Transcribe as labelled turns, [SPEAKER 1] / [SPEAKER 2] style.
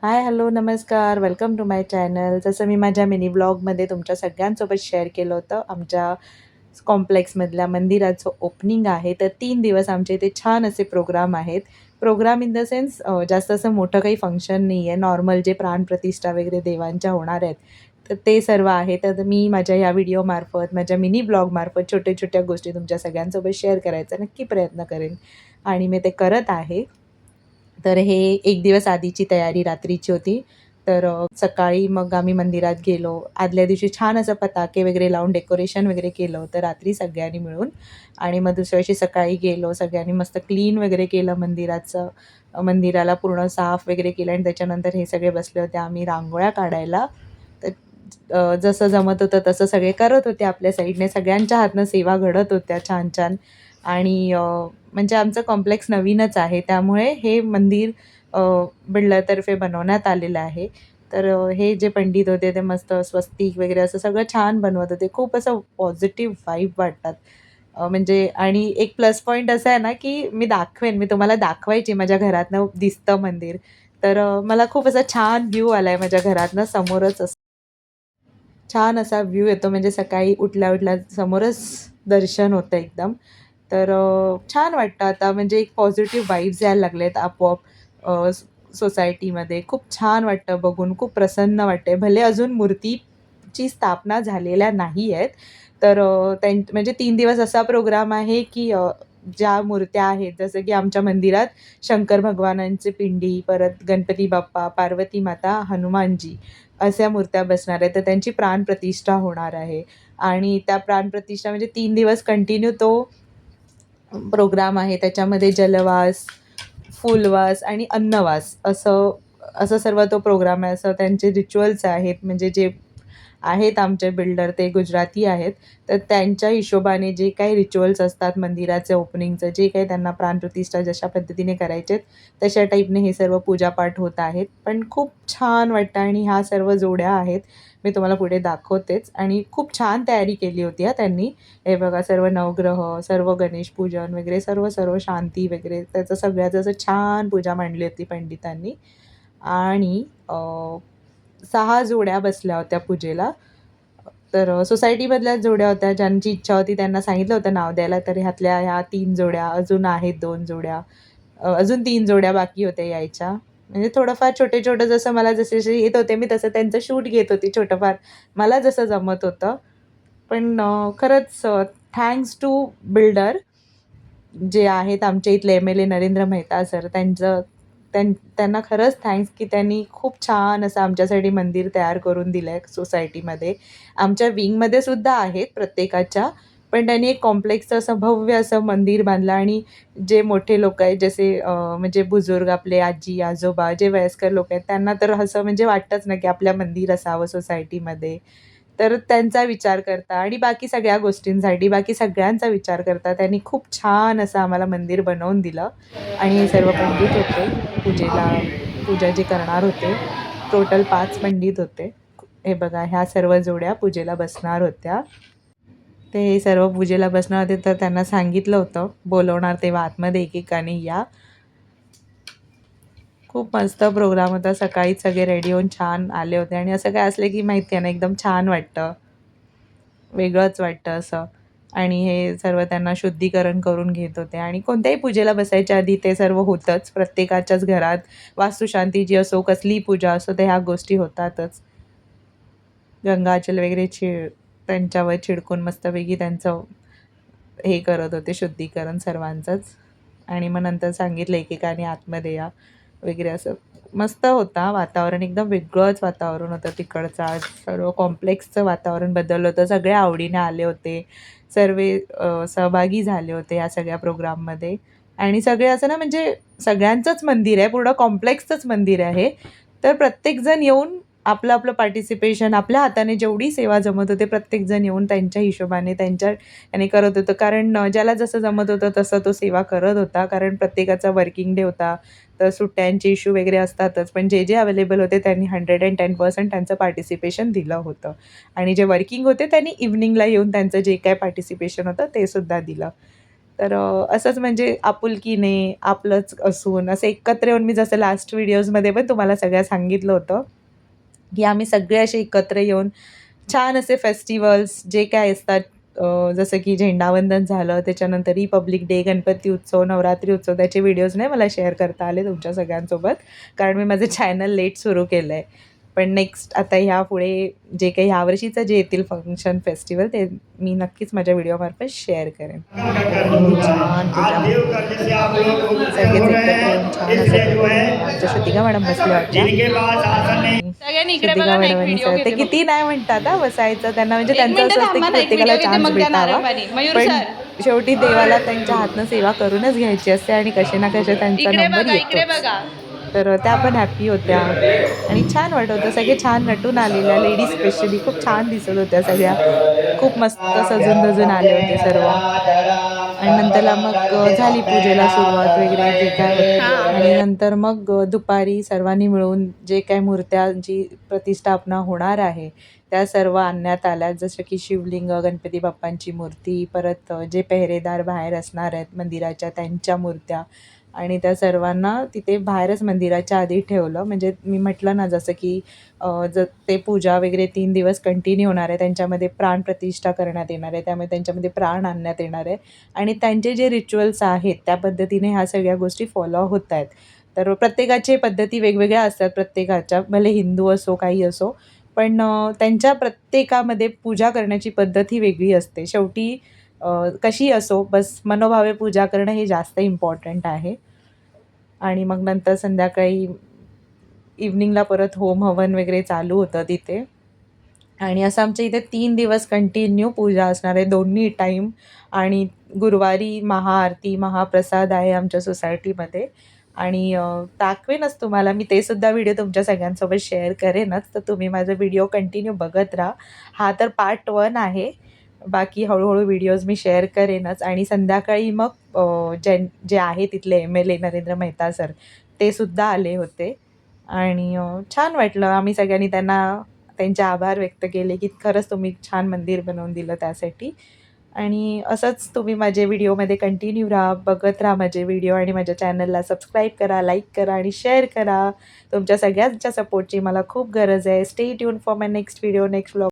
[SPEAKER 1] हाय, hello, नमस्कार. Welcome to my channel. जसं मी माझ्या मिनी ब्लॉगमध्ये तुमच्या सगळ्यांसोबत शेअर केलं होतं, आमच्या कॉम्प्लेक्समधल्या मंदिराचं ओपनिंग आहे. तर 3 दिवस आमच्या इथे छान असे प्रोग्राम आहेत. प्रोग्राम इन द सेन्स जास्त असं मोठं काही फंक्शन नाही आहे. नॉर्मल जे प्राणप्रतिष्ठा वगैरे देवांच्या होणार आहेत, तर ते सर्व आहे. तर मी माझ्या ह्या व्हिडिओमार्फत, माझ्या मिनी ब्लॉगमार्फत छोट्या-छोट्या गोष्टी तुमच्या सगळ्यांसोबत शेअर करायचा नक्की प्रयत्न करेन आणि मी ते करत आहे. तर हे 1 दिवस आधीची तयारी रात्रीची होती. तर सकाळी मग आम्ही मंदिरात गेलो. आदल्या दिवशी छान असं पताके वगैरे लावून डेकोरेशन वगैरे केलं होतं रात्री सगळ्यांनी मिळून आणि मग दुसऱ्या दिवशी सकाळी गेलो. सगळ्यांनी मस्त क्लीन वगैरे केलं मंदिराचं. मंदिराला पूर्ण साफ वगैरे केलं आणि त्याच्यानंतर हे सगळे बसले होते आम्ही रांगोळ्या काढायला. तर जसं जमत होतं तसं सगळे करत होते आपल्या साईडने. सगळ्यांच्या हातनं सेवा घडत होत्या छान-छान आणि म्हणजे आमचं कॉम्प्लेक्स नवीनच आहे त्यामुळे हे मंदिर बिल्डरतर्फे बनवण्यात आलेलं आहे. तर हे जे पंडित होते ते मस्त स्वस्तिक वगैरे असं सगळं छान बनवत होते. खूप असं पॉझिटिव्ह वाइब वाटतात. म्हणजे आणि एक प्लस पॉइंट असा आहे ना, की मी तुम्हाला दाखवायची माझ्या घरातनं दिसतं मंदिर. तर मला खूप असा छान व्ह्यू आलाय माझ्या घरातनं समोरच असं. छान असा व्ह्यू येतो म्हणजे सकाळी उठल्या-उठल्या समोरच दर्शन होतं एकदम. तर छान वाटतं आता म्हणजे एक पॉझिटिव्ह वाइब्स यायला लागलेत आपोआप सोसायटीमध्ये. खूप छान वाटतं बघून, खूप प्रसन्न वाटते. भले अजून मूर्तीची स्थापना झालेल्या नाही आहेत. तर म्हणजे 3 दिवस असा प्रोग्राम आहे, की ज्या मूर्त्या आहेत जसं की आमच्या मंदिरात शंकर भगवानांची पिंडी, परत गणपती बाप्पा, पार्वती माता, हनुमानजी अशा मूर्त्या बसणार आहेत. तर त्यांची प्राणप्रतिष्ठा होणार आहे आणि त्या प्राणप्रतिष्ठा म्हणजे 3 दिवस कंटिन्यू तो प्रोग्राम आहे. त्याच्यामध्ये जलवास, फुलवास आणि अन्नवास असं असं सर्व तो प्रोग्राम आहे. असं त्यांचे रिच्युअल्स आहेत. म्हणजे जे आहेत आमचे बिल्डर ते गुजराती आहेत. तर त्यांच्या हिशोबाने जे काही रिच्युअल्स असतात मंदिराचे ओपनिंगचं, जे काही त्यांना प्राणप्रतिष्ठा जशा पद्धतीने करायचे आहेत, तशा टाईपने हे सर्व पूजापाठ होत आहेत. पण खूप छान वाटतं आणि ह्या सर्व जोड्या आहेत. मी तुम्हाला पुढे दाखवतेच आणि खूप छान तयारी केली होती हां त्यांनी. हे बघा सर्व नवग्रह, सर्व गणेश पूजन वगैरे सर्व शांती वगैरे त्याचं सगळ्याचं असं छान पूजा मांडली होती पंडितांनी आणि 6 जोड्या बसल्या होत्या पूजेला. तर सोसायटीमधल्याच जोड्या होत्या. ज्यांची इच्छा होती त्यांना सांगितलं होतं नाव द्यायला. तर ह्या 3 जोड्या, अजून आहेत 2 जोड्या. अजून 3 जोड्या बाकी होत्या यायच्या. म्हणजे थोडंफार छोटे-छोटं जसं मला जसे-जसे येत होते मी तसं त्यांचं शूट घेत होती छोटंफार. मला जसं जमत होतं. पण खरंच थँक्स टू बिल्डर जे आहेत आमच्या इथले एम-एल-ए नरेंद्र मेहता सर त्यांना खरंच थँक्स की त्यांनी खूप छान असं आमच्यासाठी मंदिर तयार करून दिलं आहे सोसायटीमध्ये. आमच्या विंगमध्ये सुद्धा आहेत प्रत्येकाच्या. पण त्यांनी एक कॉम्प्लेक्सचं असं भव्य असं मंदिर बांधलं आणि जे मोठे लोकं आहेत जसे म्हणजे बुजुर्ग आपले आजी-आजोबा जे वयस्कर लोकं आहेत त्यांना तर असं म्हणजे वाटतंच ना की आपलं मंदिर असावं सोसायटीमध्ये. तर त्यांचा विचार करता आणि बाकी सगळ्या गोष्टींसाठी, बाकी सगळ्यांचा विचार करता त्यांनी खूप छान असं आम्हाला मंदिर बनवून दिलं आणि हे सर्व पंडित होते पूजा जे करणार होते. टोटल 5 पंडित होते. हे बघा ह्या सर्व जोड्या पूजेला बसणार होत्या. ते सर्व पूजेला बसणार होते तर त्यांना सांगितलं होतं, बोलवणार तेव्हा आतमध्ये एकेकाने या. खूप मस्त प्रोग्राम होता. सकाळीच सगळे रेडी होऊन छान आले होते आणि असं काय असलं की माहिती आहे ना एकदम छान वाटतं. वेगळंच वाटतं असं आणि हे सर्व त्यांना शुद्धीकरण करून घेत होते आणि कोणत्याही पूजेला बसायच्या आधी ते सर्व होतंच. प्रत्येकाच्याच घरात वास्तुशांती जी असो, कसलीही पूजा असो, तर ह्या गोष्टी होतातच. गंगाजल वगैरे त्यांच्यावर छिडकून मस्तपैकी त्यांचं हे करत होते शुद्धीकरण सर्वांचंच आणि मग नंतर सांगितलं एकेकाने आतमध्ये या वगैरे असं. मस्त होता वातावरण एकदम वेगळंच वातावरण होतं तिकडचं. आज सर्व कॉम्प्लेक्सचं वातावरण बदललं होतं. सगळे आवडीने आले होते. सर्व सहभागी झाले होते या सगळ्या प्रोग्राममध्ये आणि सगळे असं ना म्हणजे सगळ्यांचंच मंदिर आहे. पूर्ण कॉम्प्लेक्सचंच मंदिर आहे. तर प्रत्येकजण येऊन आपलं पार्टिसिपेशन आपल्या हाताने जेवढी सेवा जमत होते प्रत्येकजण येऊन त्यांच्या हिशोबाने त्यांच्या याने करत होतं. कारण ज्याला जसं जमत होतं तसं तो सेवा करत होता. कारण प्रत्येकाचा वर्किंग डे होता. तर सुट्ट्यांचे इश्यू वगैरे असतातच. पण जे अवेलेबल होते त्यांनी 110% त्यांचं पार्टिसिपेशन दिलं होतं. आणि जे वर्किंग होते त्यांनी इव्हनिंगला येऊन त्यांचं जे काही पार्टिसिपेशन होतं ते सुद्धा दिलं. तर असंच म्हणजे आपुलकीने आपलंच असून असं एकत्र येऊन मी जसं लास्ट व्हिडिओजमध्ये पण तुम्हाला सगळ्या सांगितलं होतं, की आम्ही सगळे असे एकत्र येऊन छान असे फेस्टिवल्स जे काय असतात जसं की झेंडावंदन झालं, त्याच्यानंतर रिपब्लिक डे, गणपती उत्सव, नवरात्री उत्सव त्याचे व्हिडिओज नाही मला शेअर करता आले तुमच्या सगळ्यांसोबत. कारण मी माझं चॅनल लेट सुरू केलं आहे. पण नेक्स्ट आता ह्यापुढे जे काही ह्यावर्षीचं जे येतील फंक्शन, फेस्टिवल ते मी नक्कीच माझ्या व्हिडिओमार्फत शेअर करेन. किती छान पूजा होती. सगळेच एकत्र येऊन छान असं करतो. आमच्या श्रुतिका मॅडम बसल्या होत्या.
[SPEAKER 2] सगळ्यांनी इकडे
[SPEAKER 1] श्रुतिका
[SPEAKER 2] बघा ना, एक
[SPEAKER 1] मॅडम आणि
[SPEAKER 2] व्हिडिओ
[SPEAKER 1] सर ते
[SPEAKER 2] घेते बघ.
[SPEAKER 1] किती नाही म्हणतात हां बसायचं त्यांना, म्हणजे
[SPEAKER 2] एक
[SPEAKER 1] त्यांचं
[SPEAKER 2] मिनिट
[SPEAKER 1] असं असतं
[SPEAKER 2] थांबा
[SPEAKER 1] की
[SPEAKER 2] ना, एक
[SPEAKER 1] प्रत्येकाला
[SPEAKER 2] व्हिडिओ घेते
[SPEAKER 1] चान्स
[SPEAKER 2] मग त्या
[SPEAKER 1] भेटावा.
[SPEAKER 2] नारळपाणी. मयूर
[SPEAKER 1] पण
[SPEAKER 2] सर
[SPEAKER 1] शेवटी देवाला त्यांच्या हातनं सेवा करूनच घ्यायची असते आणि कसे ना कसे त्यांचा
[SPEAKER 2] इकडे
[SPEAKER 1] नंबर
[SPEAKER 2] बघा, इकडे
[SPEAKER 1] येतोच.
[SPEAKER 2] बघा.
[SPEAKER 1] तर त्या पण हॅपी होत्या आणि छान वाटत होतं. सगळे छान नटून आलेल्या लेडीज स्पेशली खूप छान दिसत होत्या सगळ्या. खूप मस्त सजून-धजून आले होते सर्व. आणि नंतरला मग झाली पूजेला सुरुवात वगैरे जे काय होतं. आणि नंतर मग दुपारी सर्वांनी मिळून जे काही मूर्त्यांची प्रतिष्ठापना होणार आहे, त्या सर्व आणण्यात आल्या. जसं की शिवलिंग, गणपती बाप्पांची मूर्ती, परत जे पेहरेदार बाहेर असणार आहेत मंदिराच्या त्यांच्या मूर्त्या आणि त्या सर्वांना तिथे बाहेरच मंदिराच्या आधी ठेवलं. म्हणजे मी म्हटलं ना जसं की ते पूजा वगैरे 3 दिवस कंटिन्यू होणार आहे. त्यांच्यामध्ये प्राणप्रतिष्ठा करण्यात येणार आहे. त्यामुळे त्यांच्यामध्ये प्राण आणण्यात येणार आहे आणि त्यांचे जे रिच्युअल्स आहेत त्या पद्धतीने ह्या सगळ्या गोष्टी फॉलो होत आहेत. तर प्रत्येकाचे पद्धती वेगवेगळ्या असतात प्रत्येकाच्या, भले हिंदू असो, काही असो. पण त्यांच्या प्रत्येकामध्ये पूजा करण्याची पद्धत ही वेगळी असते. शेवटी कशी असो, बस मनोभावे पूजा करणं हे जास्त इम्पॉर्टंट आहे. आणि मग नंतर संध्याकाळी इव्हनिंगला परत होम हवन वगैरे चालू होतं तिथे. आणि असं आमच्या इथे 3 दिवस कंटिन्यू पूजा असणार आहे दोन्ही टाईम. आणि गुरुवारी महाआरती, महाप्रसाद आहे आमच्या सोसायटीमध्ये. आणि दाखवेनच तुम्हाला मी ते सुद्धा व्हिडिओ तुमच्या सगळ्यांसोबत शेअर करेनच. तर तुम्ही माझा व्हिडिओ कंटिन्यू बघत राहा. हा तर पार्ट 1 आहे. बाकी हळू-हळू व्हिडिओज मी शेअर करेनच. आणि संध्याकाळी मग जे आहे तिथले MLA नरेंद्र मेहता सर, ते सुद्धा आले होते. आणि छान वाटलं. आम्ही सगळ्यांनी त्यांना त्यांचे आभार व्यक्त केले, की खरंच तुम्ही छान मंदिर बनवून दिलं त्यासाठी. आणि असंच तुम्ही माझे व्हिडिओमध्ये कंटिन्यू राहा, बघत राहा माझे व्हिडिओ आणि माझ्या चॅनलला सबस्क्राईब करा, लाईक करा आणि शेअर करा. तुमच्या सगळ्यांच्या सपोर्टची मला खूप गरज आहे. Stay tune for my next video, next vlog.